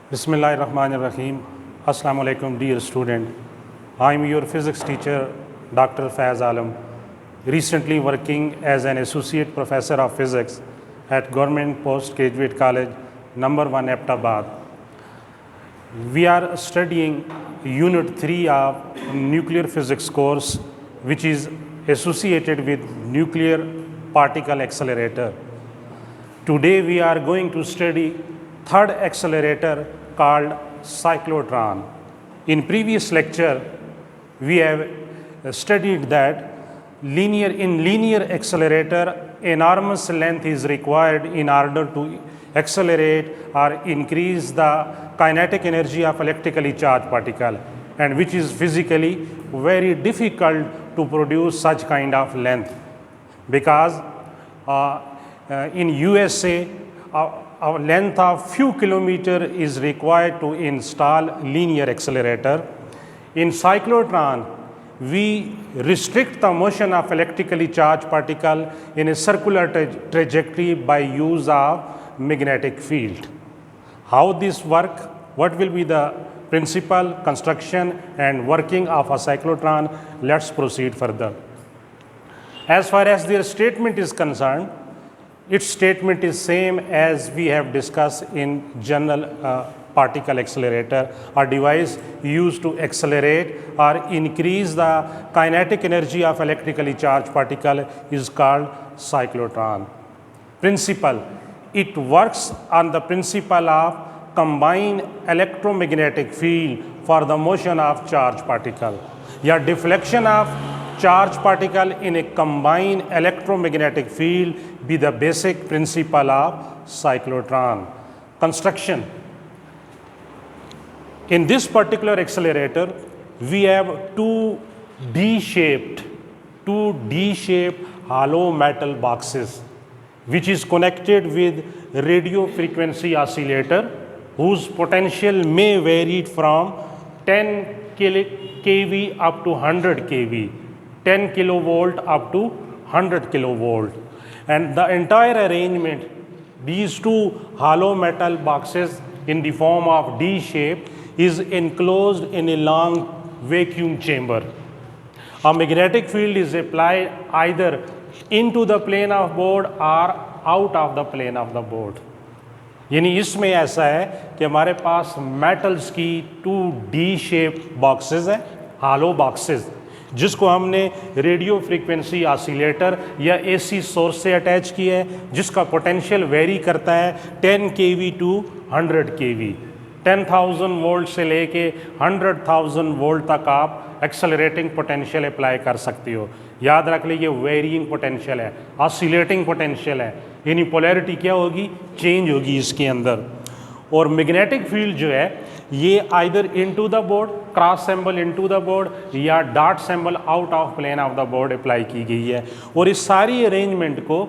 Bismillahirrahmanirrahim. Assalamu alaikum dear student. I am your physics teacher Dr. Faiz Alam, recently working as an associate professor of physics at Government Postgraduate College number 1 Aptabad. We are studying unit 3 of nuclear physics course, which is associated with nuclear particle accelerator. Today we are going to study third accelerator called cyclotron. In previous lecture, we have studied that in linear accelerator, enormous length is required in order to accelerate or increase the kinetic energy of electrically charged particle, and which is physically very difficult to produce such kind of length, because in USA, a length of few kilometer is required to install linear accelerator. In cyclotron, we restrict the motion of electrically charged particle in a circular trajectory by use of magnetic field. How this work? What will be the principle, construction and working of a cyclotron? Let's proceed further. As far as their statement is concerned, its statement is same as we have discussed in general particle accelerator, a device used to accelerate or increase the kinetic energy of electrically charged particle is called cyclotron. Principle: it works on the principle of combined electromagnetic field for the motion of charged particle, या deflection of charged particle in a combined electromagnetic field be the basic principle of cyclotron. Construction: in this particular accelerator, we have two D-shaped hollow metal boxes, which is connected with radio frequency oscillator, whose potential may vary from 10 kV up to 100 kV, 10 kilovolt up to 100 kilovolt. And the entire arrangement, these two hollow metal boxes in the form of D shape, is enclosed in a long vacuum chamber. A magnetic field is applied either into the plane of board or out of the plane of the board. यानी इसमें ऐसा है कि हमारे पास metals की 2D shape boxes हैं, हालो boxes, जिसको हमने रेडियो फ्रीक्वेंसी ऑसिलेटर या एसी सोर्स से अटैच किया है, जिसका पोटेंशियल वेरी करता है 10 kV टू 100 kV। 10,000 वोल्ट से लेके 100,000 वोल्ट तक आप एक्सेलरेटिंग पोटेंशियल अप्लाई कर सकते हो। याद रख लीजिए, वेरिइंग पोटेंशियल है, ऑसिलेटिंग पोटेंशियल है, यानी पोलैरिटी क्या होगी, चेंज होगी इसके अंदर। और मैग्नेटिक फील्ड जो है ये either into the board, cross symbol into the board या dot symbol out of plane of the board apply की गई है। और इस सारी अरेंजमेंट को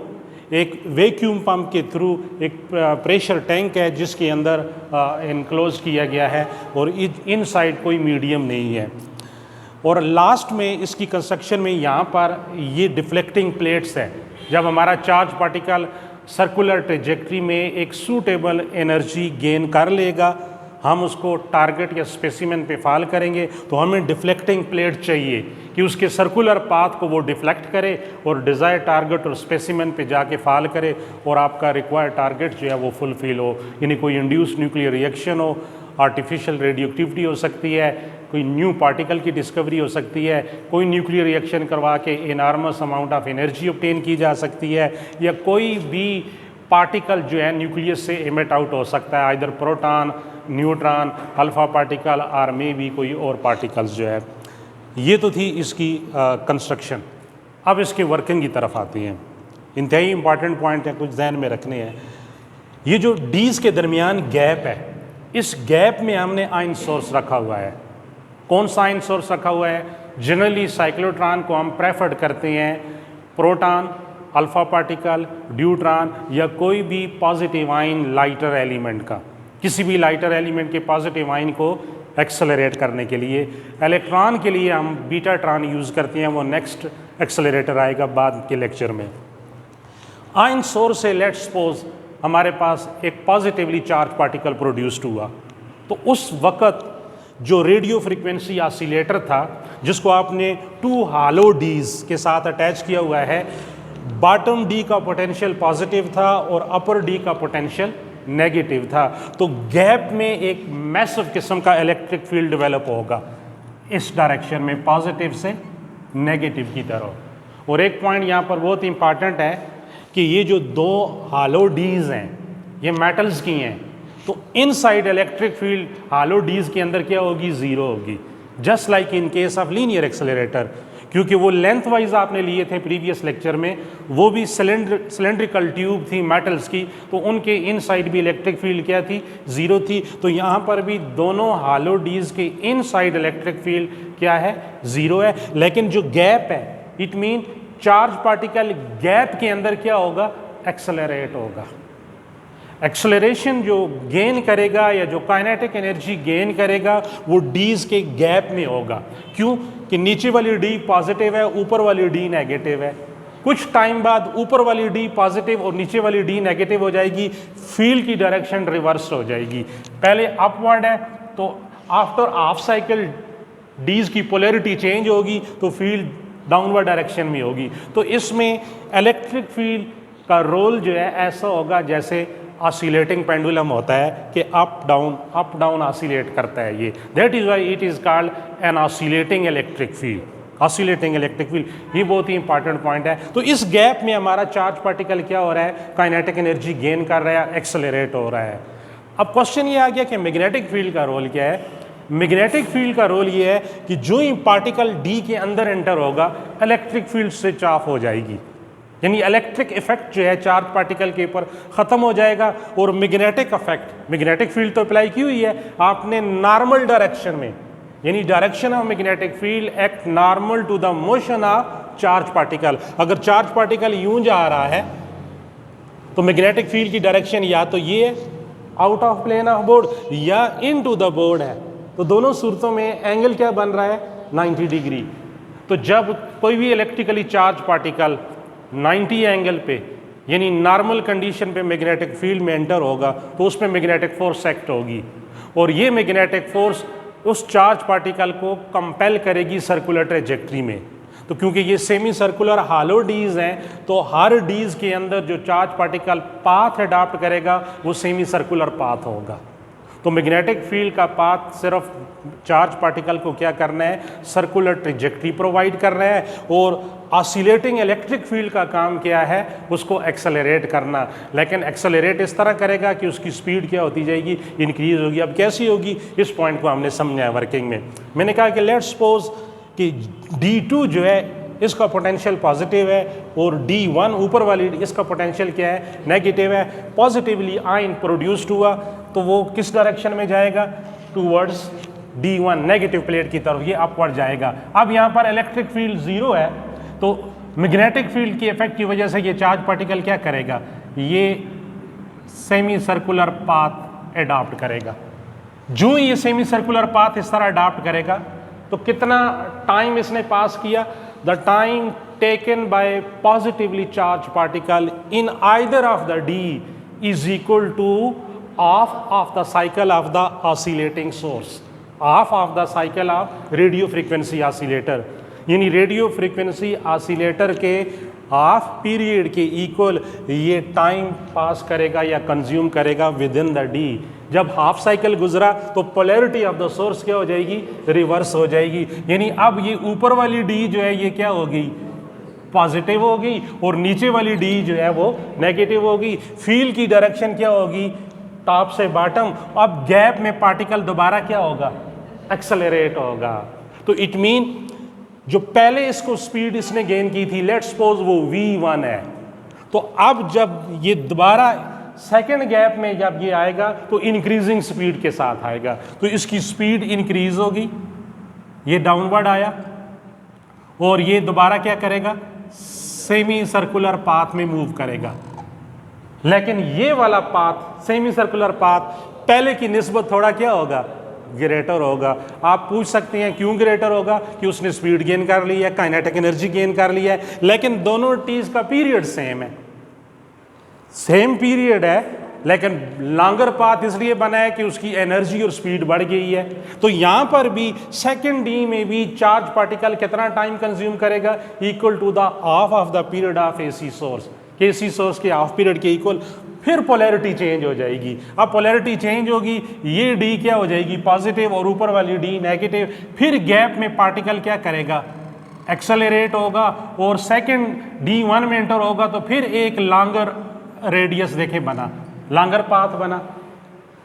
एक वैक्यूम पंप के थ्रू एक प्रेशर टैंक है जिसके अंदर इनक्लोज किया गया है, और इनसाइड कोई मीडियम नहीं है। और लास्ट में इसकी कंस्ट्रक्शन में यहाँ पर ये डिफ्लेक्टिंग प्लेट्स हैं। जब हमारा चार्ज पार्टिकल सर्कुलर ट्रेजेक्ट्री में एक सूटेबल एनर्जी गेन कर लेगा, हम उसको टारगेट या स्पेसिमेन पे फॉल करेंगे, तो हमें डिफ्लेक्टिंग प्लेट चाहिए कि उसके सर्कुलर पाथ को वो डिफ्लेक्ट करे और डिज़ायर टारगेट और स्पेसिमेन पे जाके फॉल करे, और आपका रिक्वायर्ड टारगेट जो है वो फुलफिल हो। यानी कोई इंड्यूस न्यूक्लियर रिएक्शन हो, आर्टिफिशियल रेडियोएक्टिविटी हो सकती है, कोई न्यू पार्टिकल की डिस्कवरी हो सकती है, कोई न्यूक्लियर रिएक्शन करवा के enormous amount of energy obtain की जा सकती है, या कोई भी पार्टिकल जो है न्यूक्लियस से एमिट आउट हो सकता है, either proton, neutron, alpha particle और मे भी कोई और पार्टिकल्स जो है। ये तो थी इसकी कंस्ट्रक्शन। अब इसके वर्किंग की तरफ आती हैं। इंतहाई इंपॉर्टेंट पॉइंट है, कुछ जहन में रखने हैं। ये जो डीज के दरमियान गैप है, इस गैप में हमने आयन सोर्स रखा हुआ है। कौन सा आयन सोर्स रखा हुआ है? जनरली साइक्लोट्रॉन को हम प्रेफर्ड करते हैं प्रोटॉन, अल्फा पार्टिकल, ड्यूट्रॉन या कोई भी पॉजिटिव आयन लाइटर एलिमेंट का, किसी भी लाइटर एलिमेंट के पॉजिटिव आयन को एक्सेलरेट करने के लिए। इलेक्ट्रॉन के लिए हम बीटाट्रॉन यूज़ करते हैं, वो नेक्स्ट एक्सेलरेटर आएगा बाद के लेक्चर में। आयन सोर्स से लेट्स सपोज हमारे पास एक पॉजिटिवली चार्ज पार्टिकल प्रोड्यूस्ड हुआ, तो उस वक़्त जो रेडियो फ्रीक्वेंसी ऑसिलेटर था, जिसको आपने 2 हालो डीज के साथ अटैच किया हुआ है, बॉटम डी का पोटेंशियल पॉजिटिव था और अपर डी का पोटेंशियल नेगेटिव था। तो गैप में एक मैसिव किस्म का इलेक्ट्रिक फील्ड डेवलप होगा इस डायरेक्शन में, पॉजिटिव से नेगेटिव की तरफ। और एक पॉइंट यहाँ पर बहुत इंपॉर्टेंट है कि ये जो 2 हालो डीज हैं ये मेटल्स की हैं, तो इनसाइड इलेक्ट्रिक फील्ड हालो डीज के अंदर क्या होगी, 0 होगी, just like in case of linear accelerator. क्योंकि वो लेंथ वाइज आपने लिए थे प्रीवियस लेक्चर में, वो भी सिलेंड्रिकल ट्यूब थी मेटल्स की, तो उनके इनसाइड भी इलेक्ट्रिक फील्ड क्या थी, 0 थी। तो यहाँ पर भी दोनों हालो डीज के इनसाइड इलेक्ट्रिक फील्ड क्या है, 0 है। लेकिन जो गैप है, it mean charge particle gap के अंदर क्या होगा, एक्सेलरेट होगा। एक्सेलरेशन जो गेन करेगा या जो काइनेटिक एनर्जी गेन करेगा वो डीज के गैप में होगा। क्यों कि नीचे वाली डी पॉजिटिव है, ऊपर वाली डी नेगेटिव है। कुछ टाइम बाद ऊपर वाली डी पॉजिटिव और नीचे वाली डी नेगेटिव हो जाएगी, फील्ड की डायरेक्शन रिवर्स हो जाएगी। पहले अपवर्ड है तो आफ्टर हाफ साइकिल डीज की पोलैरिटी चेंज होगी तो फील्ड डाउनवर्ड डायरेक्शन में होगी। तो इसमें इलेक्ट्रिक फील्ड का रोल जो है ऐसा होगा जैसे ऑसिलेटिंग पेंडुलम होता है कि अप डाउन ऑसिलेट करता है ये। That is why it is called an oscillating electric field. Oscillating electric field ये बहुत ही इंपॉर्टेंट पॉइंट है। तो इस गैप में हमारा चार्ज पार्टिकल क्या हो रहा है, काइनेटिक एनर्जी गेन कर रहा है, एक्सेलरेट हो रहा है। अब क्वेश्चन ये आ गया कि मैग्नेटिक फील्ड का रोल क्या है। मैग्नेटिक फील्ड का रोल ये है कि जो ही पार्टिकल डी के अंदर एंटर होगा इलेक्ट्रिक फील्ड स्विच ऑफ हो जाएगी, यानी इलेक्ट्रिक इफेक्ट जो है चार्ज पार्टिकल के ऊपर ख़त्म हो जाएगा। और मैग्नेटिक इफेक्ट, मैग्नेटिक फील्ड तो अप्लाई की हुई है आपने नॉर्मल डायरेक्शन में, यानी direction of magnetic field act normal to the motion of charge particle. अगर चार्ज पार्टिकल यूं जा रहा है तो मैग्नेटिक फील्ड की डायरेक्शन या तो ये out of plane of board या इन टू द बोर्ड है। तो दोनों सूरतों में एंगल क्या बन रहा है, 90 डिग्री। तो जब कोई भी इलेक्ट्रिकली चार्ज पार्टिकल 90 एंगल पे यानी नॉर्मल कंडीशन पे मैग्नेटिक फील्ड में एंटर होगा तो उसमें मैग्नेटिक फोर्स एक्ट होगी और ये मैग्नेटिक फोर्स उस चार्ज पार्टिकल को कंपेल करेगी सर्कुलर ट्रेजेक्ट्री में। तो क्योंकि ये सेमी सर्कुलर हालो डीज हैं तो हर डीज के अंदर जो चार्ज पार्टिकल पाथ अडॉप्ट करेगा वो सेमी सर्कुलर पाथ होगा। तो मैग्नेटिक फील्ड का पाथ सिर्फ चार्ज पार्टिकल को क्या करना है, सर्कुलर ट्रेजेक्ट्री प्रोवाइड करना है। और ऑसिलेटिंग इलेक्ट्रिक फील्ड का काम क्या है, उसको एक्सेलरेट करना। लेकिन एक्सेलरेट इस तरह करेगा कि उसकी स्पीड क्या होती जाएगी, इंक्रीज होगी। अब कैसी होगी, इस पॉइंट को हमने समझा है वर्किंग में। मैंने कहा कि लेट्स सपोज कि D2 जो है इसका पोटेंशियल पॉजिटिव है और D1 ऊपर वाली इसका पोटेंशियल क्या है, नेगेटिव है। पॉजिटिवली आयन प्रोड्यूस्ड हुआ तो वो किस डायरेक्शन में जाएगा, टूवर्ड्स D1 नेगेटिव प्लेट की तरफ, ये अपवर्ड जाएगा। अब यहाँ पर इलेक्ट्रिक फील्ड 0 है तो मैग्नेटिक फील्ड के इफेक्ट की वजह से ये चार्ज पार्टिकल क्या करेगा, ये सेमी सर्कुलर पाथ अडॉप्ट करेगा। जो ये सेमी सर्कुलर पाथ इस तरह अडॉप्ट करेगा तो कितना टाइम इसने पास किया, the time taken by positively charge particle in either of the D is equal to half of the cycle of the oscillating source, half of the cycle of radio frequency oscillator. यानी radio frequency oscillator के half period के equal ये time pass करेगा या consume करेगा with in the D. जब half cycle गुजरा तो पोलैरिटी ऑफ द सोर्स क्या हो जाएगी, रिवर्स हो जाएगी। यानी अब ये ऊपर वाली डी जो है ये क्या हो गई, पॉजिटिव हो गई और नीचे वाली डी जो है वो नेगेटिव हो गई। फील्ड की डायरेक्शन क्या होगी, टॉप से बॉटम। अब गैप में पार्टिकल दोबारा क्या होगा, एक्सेलरेट होगा। तो इट मीन जो पहले इसको स्पीड इसने गेन की थी, लेट्स सपोज वो v1 है, तो अब जब ये दोबारा सेकेंड गैप में जब ये आएगा तो इंक्रीजिंग स्पीड के साथ आएगा। तो इसकी स्पीड इंक्रीज होगी, ये डाउनवर्ड आया और ये दोबारा क्या करेगा, सेमी सर्कुलर पाथ में मूव करेगा। लेकिन ये वाला पाथ, सेमी सर्कुलर पाथ, पहले की निस्बत थोड़ा क्या होगा, ग्रेटर होगा। आप पूछ सकते हैं क्यों ग्रेटर होगा, कि उसने स्पीड गेन कर ली है, काइनेटिक एनर्जी गेन कर ली है। लेकिन दोनों टीज का पीरियड सेम है, सेम पीरियड है लेकिन लॉन्गर पाथ इसलिए बना है कि उसकी एनर्जी और स्पीड बढ़ गई है। तो यहाँ पर भी सेकेंड डी में भी चार्ज पार्टिकल कितना टाइम कंज्यूम करेगा, equal to the half of the period of AC source, AC source के हाफ पीरियड के इक्वल। फिर पोलैरिटी चेंज हो जाएगी। अब पोलैरिटी चेंज होगी, ये डी क्या हो जाएगी, पॉजिटिव, और ऊपर वाली डी नेगेटिव। फिर गैप में पार्टिकल क्या करेगा, एक्सेलरेट होगा, और सेकंड D1 में एंटर होगा तो फिर एक लॉन्गर रेडियस देखे बना, लॉन्गर पाथ बना,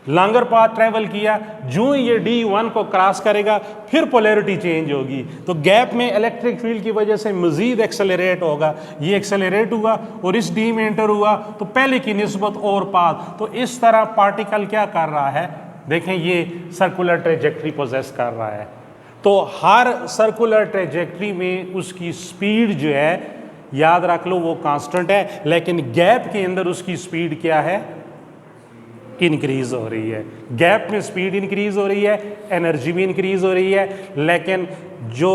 लॉन्गर पाथ ट्रेवल किया। जो ये D1 को क्रॉस करेगा फिर पोलैरिटी चेंज होगी, तो गैप में इलेक्ट्रिक फील्ड की वजह से मजीद एक्सेलरेट होगा। ये एक्सेलरेट हुआ और इस डी में एंटर हुआ तो पहले की निस्बत और पाथ। तो इस तरह पार्टिकल क्या कर रहा है, देखें ये सर्कुलर ट्रेजेक्ट्री पोजेस कर रहा है। तो हर सर्कुलर ट्रेजेक्ट्री में उसकी स्पीड जो है, याद रख लो वो कांस्टेंट है, लेकिन गैप के अंदर उसकी स्पीड क्या है, इंक्रीज हो रही है। गैप में स्पीड इंक्रीज हो रही है, एनर्जी भी इंक्रीज हो रही है, लेकिन जो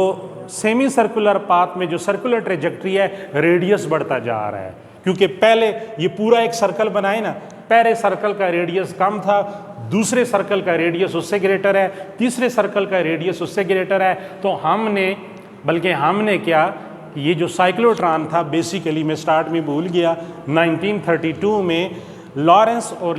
सेमी सर्कुलर पाथ में जो सर्कुलर ट्रेजेक्ट्री है, रेडियस बढ़ता जा रहा है। क्योंकि पहले ये पूरा एक सर्कल बनाए ना, पहले सर्कल का रेडियस कम था, दूसरे सर्कल का रेडियस उससे ग्रेटर है, तीसरे सर्कल का रेडियस उससे ग्रेटर है। तो हमने क्या कि ये जो साइक्लोट्रॉन था, बेसिकली मैं स्टार्ट में भूल गया, 1932 में लॉरेंस और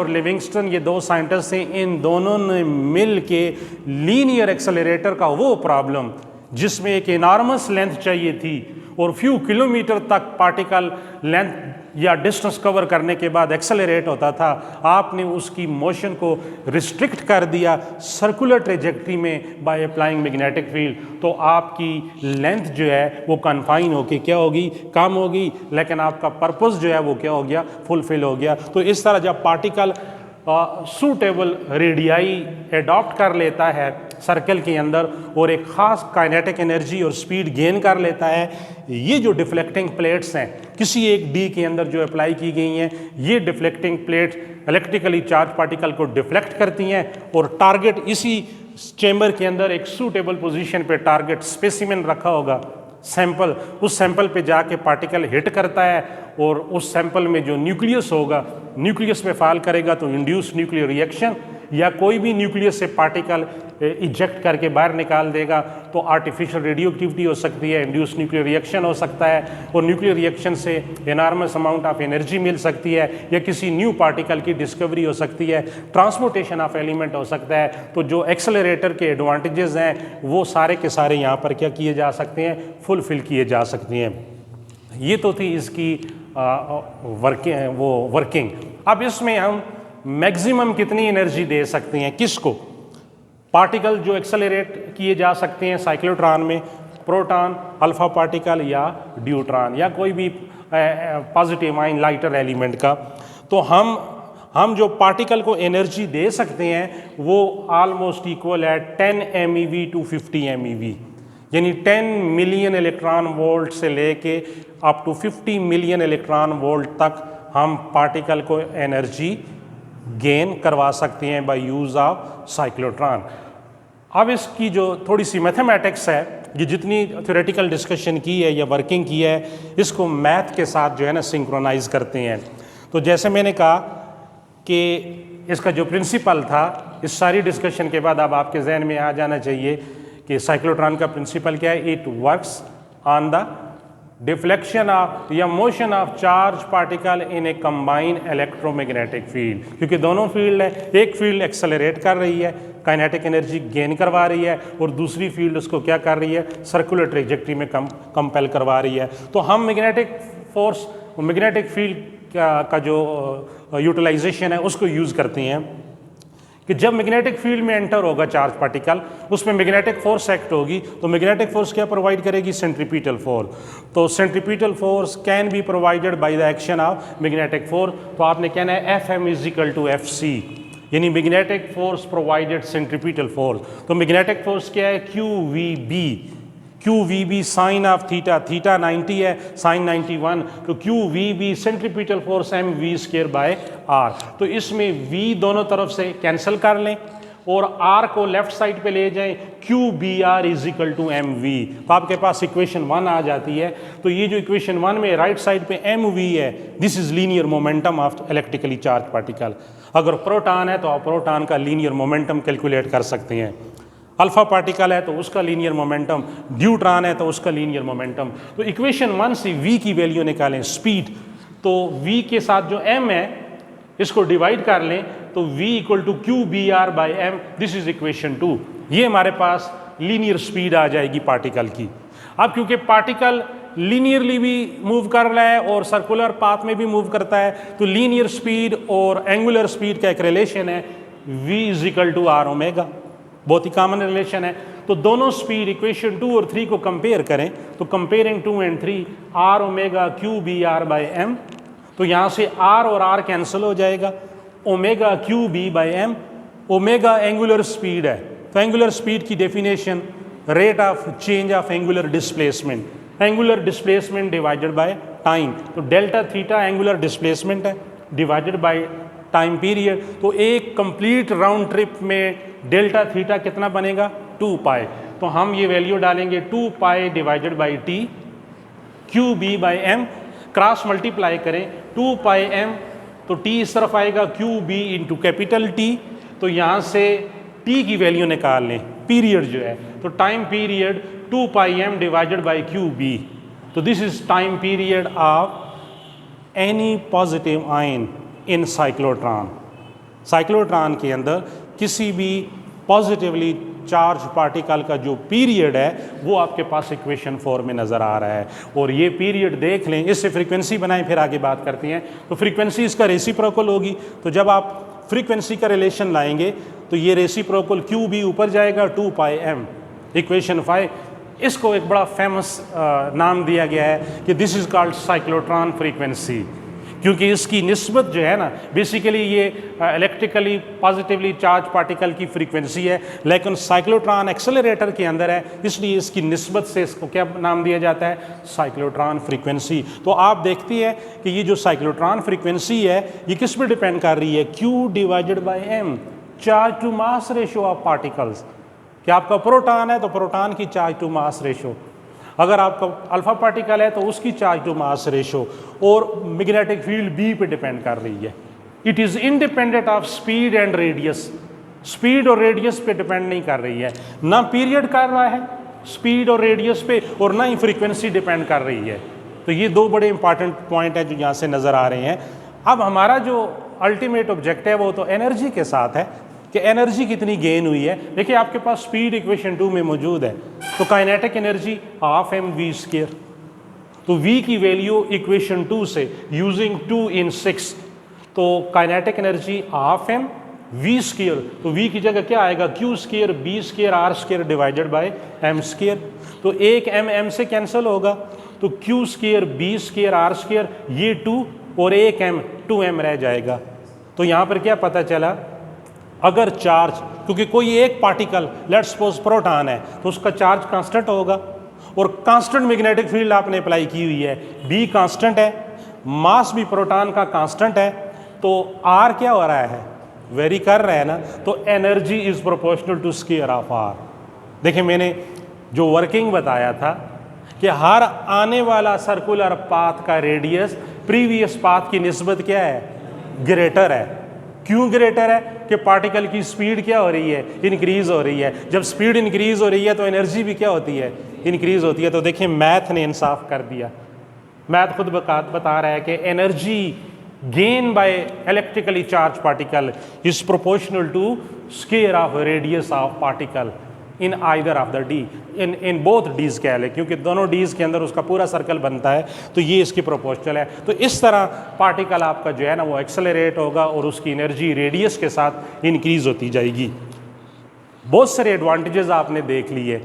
लिविंगस्टन ये दो साइंटिस्ट हैं, इन दोनों ने मिल के लीनियर एक्सेलरेटर का वो प्रॉब्लम जिसमें एक इनॉर्मस लेंथ चाहिए थी और फ्यू किलोमीटर तक पार्टिकल लेंथ या डिस्टेंस कवर करने के बाद एक्सेलरेट होता था, आपने उसकी मोशन को रिस्ट्रिक्ट कर दिया सर्कुलर ट्रेजेक्ट्री में बाय अप्लाइंग मैग्नेटिक फील्ड। तो आपकी लेंथ जो है वो कन्फाइन होके क्या होगी, कम होगी, लेकिन आपका पर्पस जो है वो क्या हो गया, फुलफिल हो गया। तो इस तरह जब पार्टिकल सूटेबल रेडियाई एडॉप्ट कर लेता है सर्कल के अंदर और एक ख़ास काइनेटिक एनर्जी और स्पीड गेन कर लेता है, ये जो डिफ्लेक्टिंग प्लेट्स हैं किसी एक डी के अंदर जो अप्लाई की गई हैं, ये deflecting plates electrically charge particle को डिफ्लेक्ट करती हैं और टारगेट इसी चेम्बर के अंदर एक सूटेबल पोजीशन पे टारगेट स्पेसिमेन रखा होगा, सैंपल, उस सैंपल पे जाके पार्टिकल हिट करता है और उस सैंपल में जो न्यूक्लियस होगा, न्यूक्लियस में फॉल करेगा तो इंड्यूस न्यूक्लियर रिएक्शन, या कोई भी न्यूक्लियस से पार्टिकल इजेक्ट करके बाहर निकाल देगा तो आर्टिफिशियल रेडियो एक्टिविटी हो सकती है, इंड्यूस न्यूक्लियर रिएक्शन हो सकता है, और न्यूक्लियर रिएक्शन से एनॉर्मस अमाउंट ऑफ एनर्जी मिल सकती है, या किसी न्यू पार्टिकल की डिस्कवरी हो सकती है, ट्रांसपोर्टेशन ऑफ एलिमेंट हो सकता है। तो जो एक्सेलरेटर के एडवांटेजेस हैं वो सारे के सारे यहाँ पर क्या किए जा सकते हैं, फुलफिल किए जा सकते हैं। ये तो थी इसकी वर्किंग। अब इसमें हम मैक्सिमम कितनी एनर्जी दे सकते हैं, किसको, पार्टिकल जो एक्सेलरेट किए जा सकते हैं साइक्लोट्रॉन में, प्रोटॉन, अल्फा पार्टिकल या ड्यूट्रॉन या कोई भी पॉजिटिव आयन लाइटर एलिमेंट का। तो हम जो पार्टिकल को एनर्जी दे सकते हैं वो ऑलमोस्ट इक्वल है 10 MeV टू 50 MeV, यानी 10 मिलियन इलेक्ट्रॉन वोल्ट से लेके up to 50 million electron volt तक हम पार्टिकल को एनर्जी गेन करवा सकते हैं बाय यूज़ ऑफ साइक्लोट्रॉन। अब इसकी जो थोड़ी सी मैथमेटिक्स है, ये जितनी थ्योरेटिकल डिस्कशन की है या वर्किंग की है, इसको मैथ के साथ जो है ना सिंक्रोनाइज करते हैं। तो जैसे मैंने कहा कि इसका जो प्रिंसिपल था, इस सारी डिस्कशन के बाद अब आपके जहन में आ जाना चाहिए कि साइक्लोट्रॉन का प्रिंसिपल क्या है, it works on the deflection of या motion of charge particle in a combined electromagnetic field. क्योंकि दोनों फील्ड है, एक फील्ड एक्सेलरेट कर रही है, काइनेटिक एनर्जी गेन करवा रही है, और दूसरी फील्ड उसको क्या कर रही है, सर्कुलर ट्रेजेक्ट्री में कंपेल करवा रही है। तो हम मैग्नेटिक फोर्स, मैग्नेटिक फील्ड का जो यूटिलाइजेशन है उसको यूज़ करते हैं कि जब मैग्नेटिक फील्ड में एंटर होगा चार्ज पार्टिकल, उसमें मैग्नेटिक फोर्स एक्ट होगी, तो मैग्नेटिक फोर्स क्या प्रोवाइड करेगी, सेंट्रीपिटल फोर्स। तो centripetal force can be provided by the action of magnetic force. तो आपने कहना है Fm is equal to Fc, यानी magnetic force provided centripetal force. तो मैग्नेटिक फोर्स क्या है, QVB sine of theta, theta 90 है, साइन 91, तो QVB centripetal force mv² bye r। तो इसमें v दोनों तरफ से कैंसिल कर लें और r को लेफ्ट साइड पे ले जाएं, Q B R is equal to M V, तो आपके पास इक्वेशन 1 आ जाती है। तो ये जो इक्वेशन 1 में राइट साइड पे एम वी है, this is linear momentum of electrically charge particle. अगर प्रोटॉन है तो आप प्रोटॉन का लीनियर मोमेंटम कैलकुलेट कर सकते हैं, अल्फा पार्टिकल है तो उसका लीनियर मोमेंटम, ड्यूट्रॉन है तो उसका लीनियर मोमेंटम। तो इक्वेशन 1 से v की वैल्यू निकालें, स्पीड, तो v के साथ जो m है इसको डिवाइड कर लें, तो v equal to Q B R by M, this is equation 2। ये हमारे पास लीनियर स्पीड आ जाएगी पार्टिकल की। अब क्योंकि पार्टिकल लीनियरली भी मूव कर रहा है और सर्कुलर पाथ में भी मूव करता है, तो लीनियर स्पीड और एंगुलर स्पीड का एक रिलेशन है, v is equal to R omega, बहुत ही कॉमन रिलेशन है। तो दोनों स्पीड इक्वेशन 2 और 3 को कंपेयर करें, तो comparing 2 and 3, R omega Q B R by M, तो यहाँ से r और r कैंसिल हो जाएगा, omega Q B by M, omega angular speed है, तो एंगुलर स्पीड की definition rate of change of angular displacement, angular displacement divided by time, तो डेल्टा थीटा एंगुलर डिस्प्लेसमेंट है डिवाइडेड बाय टाइम पीरियड। तो एक complete round trip में delta theta कितना बनेगा, 2 पाई, तो हम ये वैल्यू डालेंगे 2 pi divided by T, Q B by M, cross multiply करें 2 पाई एम, तो टी इस तरफ आएगा, Q B into capital T, तो यहाँ से टी की वैल्यू निकाल लें, पीरियड जो है, तो time period 2 pi M divided by Q B, तो this is time period of any positive ion in cyclotron. Cyclotron के अंदर किसी भी पॉजिटिवली चार्ज पार्टिकल का जो पीरियड है वो आपके पास इक्वेशन 4 में नज़र आ रहा है। और ये पीरियड देख लें, इससे फ्रीक्वेंसी बनाएं, फिर आगे बात करते हैं। तो फ्रीक्वेंसी इसका रेसिप्रोकल होगी, तो जब आप फ्रीक्वेंसी का रिलेशन लाएंगे तो ये रेसिप्रोकल क्यू बी ऊपर जाएगा 2 पाई एम, इक्वेशन 5। इसको एक बड़ा फेमस नाम दिया गया है कि this is called cyclotron frequency, क्योंकि इसकी निस्बत जो है ना, बेसिकली ये इलेक्ट्रिकली पॉजिटिवली चार्ज पार्टिकल की फ्रीक्वेंसी है, लेकिन साइक्लोट्रॉन एक्सेलरेटर के अंदर है, इसलिए इसकी निस्बत से इसको क्या नाम दिया जाता है, साइक्लोट्रॉन फ्रीक्वेंसी। तो आप देखती है कि ये जो साइक्लोट्रॉन फ्रीक्वेंसी है ये किस पर डिपेंड कर रही है, Q divided by M, charge to mass ratio of particles. कि आपका प्रोटॉन है तो प्रोटॉन की चार्ज टू मास रेशो, अगर आपका अल्फा पार्टिकल है तो उसकी चार्ज टू मास रेशो, और मैग्नेटिक फील्ड बी पे डिपेंड कर रही है। It is independent of speed and radius, speed और रेडियस पे डिपेंड नहीं कर रही है, ना पीरियड कर रहा है स्पीड और रेडियस पे, और ना ही फ्रीक्वेंसी डिपेंड कर रही है। तो ये दो बड़े इंपॉर्टेंट पॉइंट हैं जो यहाँ से नज़र आ रहे हैं। अब हमारा जो अल्टीमेट ऑब्जेक्टिव है वो तो एनर्जी के साथ है कि एनर्जी कितनी गेन हुई है। देखिए आपके पास स्पीड इक्वेशन 2 में मौजूद है, तो kinetic energy half M V square, तो v की वैल्यू इक्वेशन 2 से यूजिंग 2 in 6, तो kinetic energy half M V square, तो v की जगह क्या आएगा, q square B square R square divided by m square, तो एक m से कैंसिल होगा, तो q square B square R square, ये 2 और एक m 2m रह जाएगा। तो यहाँ पर क्या पता चला, अगर चार्ज, क्योंकि कोई एक पार्टिकल लेट्स सपोज प्रोटॉन है तो उसका चार्ज कांस्टेंट होगा, और कांस्टेंट मैग्नेटिक फील्ड आपने अप्लाई की हुई है, B कांस्टेंट है, मास भी प्रोटॉन का कांस्टेंट है, तो R क्या हो रहा है, वेरी कर रहा है ना, तो energy is proportional to square of R। देखिए मैंने जो वर्किंग बताया था कि हर आने वाला सर्कुलर पाथ का रेडियस प्रीवियस पाथ की निस्बत क्या है, ग्रेटर है। क्यों ग्रेटर है, कि पार्टिकल की स्पीड क्या हो रही है, इंक्रीज हो रही है। जब स्पीड इंक्रीज हो रही है तो एनर्जी भी क्या होती है, इंक्रीज होती है। तो देखिए मैथ ने इंसाफ कर दिया, मैथ खुद बता रहा है कि energy gain by electrically charge particle is proportional to square of radius of particle in either of the D, in both Ds कह लें, क्योंकि दोनों डीज के अंदर उसका पूरा सर्कल बनता है, तो ये इसकी प्रोपोर्शनल है। तो इस तरह पार्टिकल आपका जो है ना वो एक्सेलरेट होगा और उसकी एनर्जी रेडियस के साथ इंक्रीज होती जाएगी। बहुत सारे एडवांटेजेस आपने देख लिए,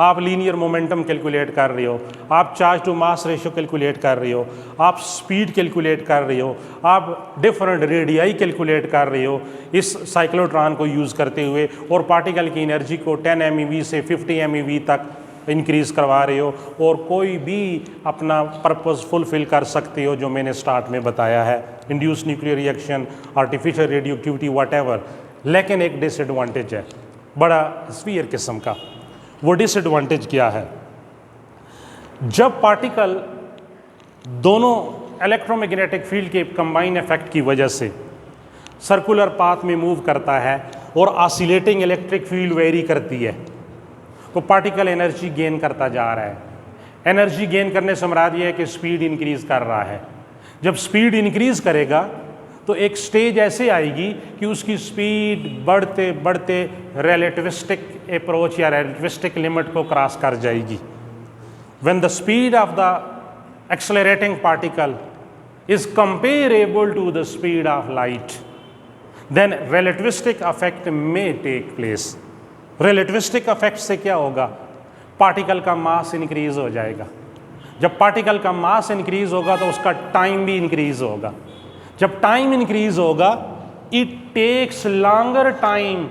आप लीनियर मोमेंटम कैलकुलेट कर रहे हो, आप charge to mass ratio calculate कर रहे हो, आप स्पीड कैलकुलेट कर रहे हो, आप डिफरेंट रेडियाई कैलकुलेट कर रहे हो इस साइक्लोट्रॉन को यूज़ करते हुए, और पार्टिकल की एनर्जी को 10 MeV से 50 MeV तक इंक्रीज़ करवा रहे हो, और कोई भी अपना पर्पस फुलफिल कर सकते हो जो मैंने स्टार्ट में बताया है, induce nuclear reaction, artificial radioactivity, whatever, लेकिन एक डिसएडवांटेज है बड़ा स्फीयर किस्म का। वो डिसएडवांटेज क्या है? जब पार्टिकल दोनों इलेक्ट्रोमैग्नेटिक फील्ड के कंबाइन इफेक्ट की वजह से सर्कुलर पाथ में मूव करता है और ऑसिलेटिंग इलेक्ट्रिक फील्ड वेरी करती है, तो पार्टिकल एनर्जी गेन करता जा रहा है। एनर्जी गेन करने से मुराद ये है कि स्पीड इंक्रीज कर रहा है। जब स्पीड इंक्रीज करेगा तो एक स्टेज ऐसे आएगी कि उसकी स्पीड बढ़ते बढ़ते रिलेटिविस्टिक अप्रोच या रिलेटिविस्टिक लिमिट को क्रॉस कर जाएगी। When the speed of the accelerating particle is comparable to the speed of light, then relativistic effect may take place. relativistic effect से क्या होगा? पार्टिकल का मास इंक्रीज हो जाएगा। जब पार्टिकल का मास इंक्रीज होगा तो उसका टाइम भी इंक्रीज होगा। जब टाइम इंक्रीज होगा, it takes longer time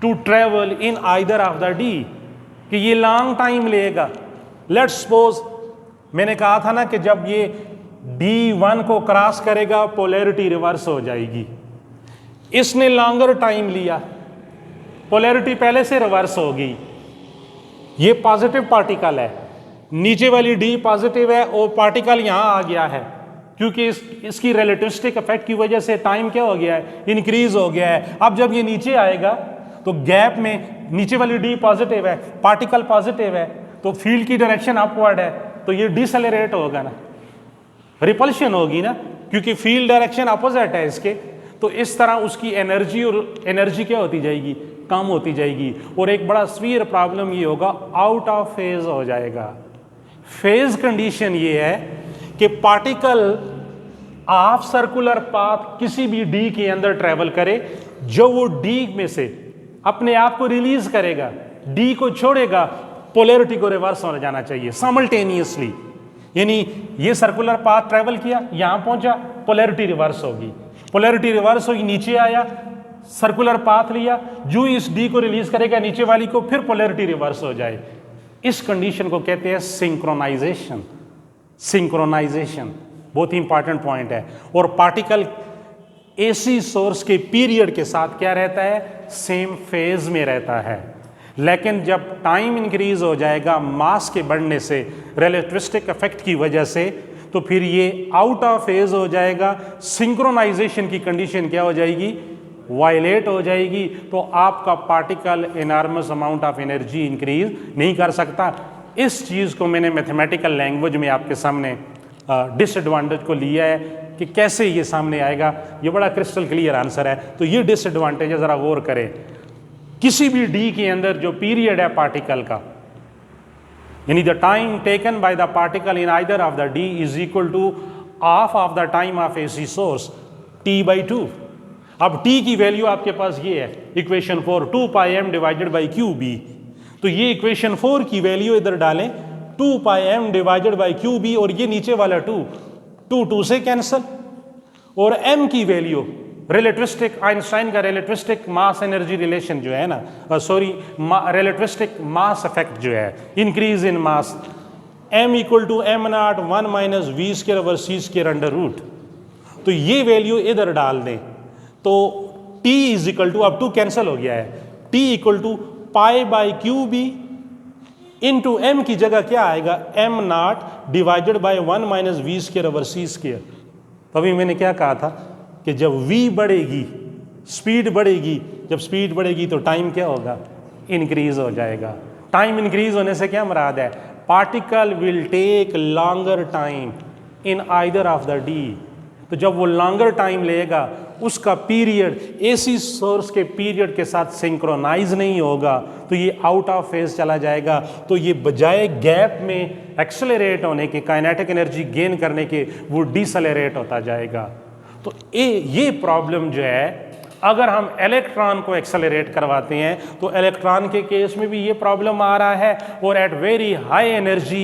to travel in either of the D, कि ये लॉन्ग टाइम लेगा। लेट्स सपोज मैंने कहा था ना कि जब ये D1 को क्रॉस करेगा पोलैरिटी रिवर्स हो जाएगी। इसने लॉन्गर टाइम लिया, पोलैरिटी पहले से रिवर्स हो गई। ये पॉजिटिव पार्टिकल है, नीचे वाली D पॉजिटिव है और पार्टिकल यहां आ गया है क्योंकि इसकी रिलेटिविस्टिक इफेक्ट की वजह से टाइम क्या हो गया है? इंक्रीज हो गया है। अब जब ये नीचे आएगा तो गैप में नीचे वाली D पॉजिटिव है, पार्टिकल पॉजिटिव है, तो फील्ड की डायरेक्शन अपवर्ड है, तो ये डिसेलरेट होगा ना, रिपल्शन होगी ना, क्योंकि फील्ड डायरेक्शन अपोजिट है इसके। तो इस तरह उसकी एनर्जी और एनर्जी क्या होती जाएगी? कम होती जाएगी। और एक बड़ा सीवियर प्रॉब्लम ये होगा, आउट ऑफ फेज हो जाएगा। फेज कंडीशन ये है कि पार्टिकल ऑफ सर्कुलर पाथ किसी भी डी के अंदर ट्रेवल करे, जो वो डी में से अपने आप को रिलीज करेगा, डी को छोड़ेगा, पोलैरिटी को रिवर्स हो जाना चाहिए साइमल्टेनियसली। यानी ये सर्कुलर पाथ ट्रेवल किया, यहां पहुंचा, पोलैरिटी रिवर्स होगी, पोलैरिटी रिवर्स होगी, नीचे आया, सर्कुलर पाथ लिया, जो इस डी को रिलीज करेगा नीचे वाली को, फिर पोलैरिटी रिवर्स हो जाए। इस कंडीशन को कहते हैं सिंक्रोनाइजेशन। सिंक्रोनाइजेशन बहुत ही इंपॉर्टेंट पॉइंट है। और पार्टिकल एसी सोर्स के पीरियड के साथ क्या रहता है? सेम फेज में रहता है। लेकिन जब टाइम इंक्रीज हो जाएगा मास के बढ़ने से, रिलेटिविस्टिक इफेक्ट की वजह से, तो फिर ये आउट ऑफ फेज हो जाएगा। सिंक्रोनाइजेशन की कंडीशन क्या हो जाएगी? वायलेट हो जाएगी। तो आपका particle enormous amount of energy increase नहीं कर सकता। इस चीज़ को मैंने मैथमेटिकल लैंग्वेज में आपके सामने डिसएडवांटेज को लिया है कि कैसे ये सामने आएगा। ये बड़ा क्रिस्टल क्लियर आंसर है। तो ये डिसएडवांटेज है, ज़रा गौर करें। किसी भी डी के अंदर जो पीरियड है पार्टिकल का, यानी the time taken by the particle in either of the D is equal to half of the time of AC source T/2। अब T की वैल्यू आपके पास ये है, equation 4, 2πm divided by QB। तो ये इक्वेशन 4 की वैल्यू इधर डालें, 2πm डिवाइडेड बाई QB, और ये नीचे वाला 2 से कैंसल, और m की वैल्यू रिलेटिविस्टिक, आइंस्टाइन का रिलेटिविस्टिक मास एनर्जी रिलेशन जो है ना, रिलेटिविस्टिक मास इफेक्ट जो है, increase in mass, m equal to m0 1 minus v square over c square under root. तो ये वैल्यू इधर डाल दें तो t इज इक्वल टू, अब 2 कैंसिल हो गया है, t equal to pi by Q B into m की जगह क्या आएगा? m0 divided by 1 minus v square over c square. तो अभी मैंने क्या कहा था कि जब v बढ़ेगी, स्पीड बढ़ेगी, जब स्पीड बढ़ेगी तो टाइम क्या होगा? इंक्रीज हो जाएगा। टाइम इंक्रीज होने से क्या मुराद है? Particle will take longer time in either of the D. तो जब वो लॉन्गर टाइम लेगा, उसका पीरियड एसी सोर्स के पीरियड के साथ सिंक्रोनाइज नहीं होगा, तो ये आउट ऑफ फेज चला जाएगा। तो ये बजाय गैप में एक्सेलरेट होने के, काइनेटिक एनर्जी गेन करने के, वो डिसेलरेट होता जाएगा। तो ये प्रॉब्लम जो है, अगर हम इलेक्ट्रॉन को एक्सेलरेट करवाते हैं तो इलेक्ट्रॉन के केस में भी ये प्रॉब्लम आ रहा है। और at very high energy,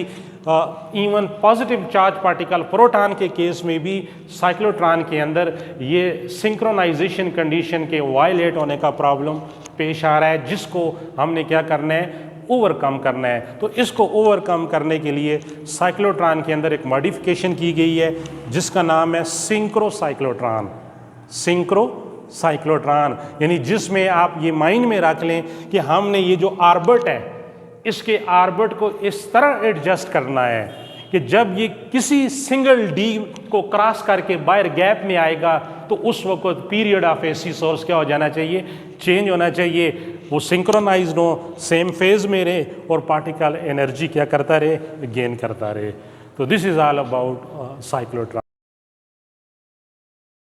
even positive charge particle proton के केस में भी साइक्लोट्रॉन के अंदर ये सिंक्रोनाइजेशन कंडीशन के वायलेट होने का प्रॉब्लम पेश आ रहा है, जिसको हमने क्या करना है? ओवरकम करना है। तो इसको ओवरकम करने के लिए साइक्लोट्रॉन के अंदर एक मॉडिफिकेशन की गई है जिसका नाम है सिंक्रो साइक्लोट्रॉन। सिंक्रो साइक्लोट्रॉन, यानी जिसमें आप ये माइंड में रख लें कि हमने ये जो ऑर्बिट है इसके ऑर्बिट को इस तरह एडजस्ट करना है कि जब ये किसी सिंगल डी को क्रॉस करके बाहर गैप में आएगा तो उस वक्त पीरियड ऑफ एसी सोर्स क्या हो जाना चाहिए, चेंज होना चाहिए, वो सिंक्रोनाइज्ड हो, सेम फेज में रहे और पार्टिकल एनर्जी क्या करता रहे, गेन करता रहे। तो this is all about cyclotron.